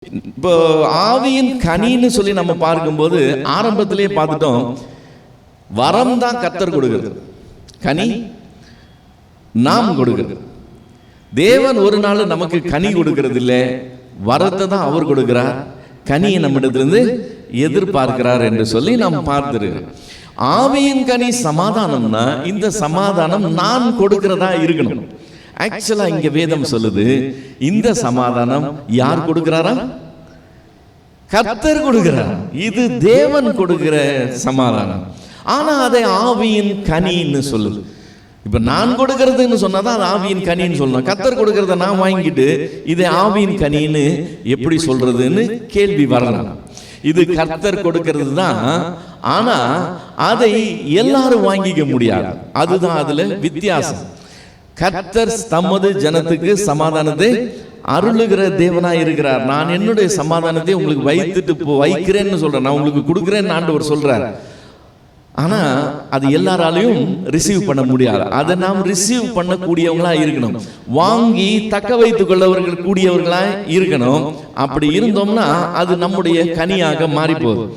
இப்போ ஆவியின் கனின்னு சொல்லி நம்ம பார்க்கும்போது ஆரம்பத்திலே பார்த்துட்டோம். வரம் தான் கர்த்தர் கொடுக்கிறது, கனி நாம் கொடுக்கிறது. தேவன் ஒரு நாள் நமக்கு கனி கொடுக்கிறது இல்லை, வரத்தை தான் அவர் கொடுக்கிறார். கனியை நம்மிடத்திலிருந்து எதிர்பார்க்கிறார் என்று சொல்லி நாம் பார்த்திருக்கிறோம். ஆவியின் கனி சமாதானம்னா இந்த சமாதானம் நான் கொடுக்கிறதா இருக்கணும். ஆக்சுவலா இங்க வேதம் சொல்லுது, இந்த சமாதானம் யார் கொடுக்கிறாரா? கர்த்தர் கொடுக்கிறார். இது தேவன் கொடுக்கிற சமாதானம். ஆனா அதை ஆவியின் கனின்னு சொல்லுது. இப்ப நான் கொடுக்கறதுன்னு சொன்னாதான் அது ஆவியின் கனின்னு சொல்லணும். கர்த்தர் கொடுக்கறத நான் வாங்கிட்டு இதை ஆவியின் கனின்னு எப்படி சொல்றதுன்னு கேள்வி வரலாம். இது கர்த்தர் கொடுக்கிறது தான், ஆனா அதை எல்லாரும் வாங்கிக்க முடியாது. அதுதான் அதுல வித்தியாசம். கர்த்தர் தமது ஜனத்துக்கு சமாதானத்தை அருளுகிற தேவனாய் இருக்கிறார். நான் என்னுடைய சமாதானத்தை உங்களுக்கு வைக்கிறேன்னு சொல்றேன், நான் உங்களுக்கு கொடுக்கிறேன்னு ஆண்டவர் சொல்றார். ஆனா அது எல்லாராலையும் ரிசீவ் பண்ண முடியாது. அதை நாம் ரிசீவ் பண்ணக்கூடியவங்களா இருக்கணும், வாங்கி தக்க வைத்துக் கொள்ளவர்கள் கூடியவர்களா இருக்கணும். அப்படி இருந்தோம்னா அது நம்முடைய கனியாக மாறி போகுது.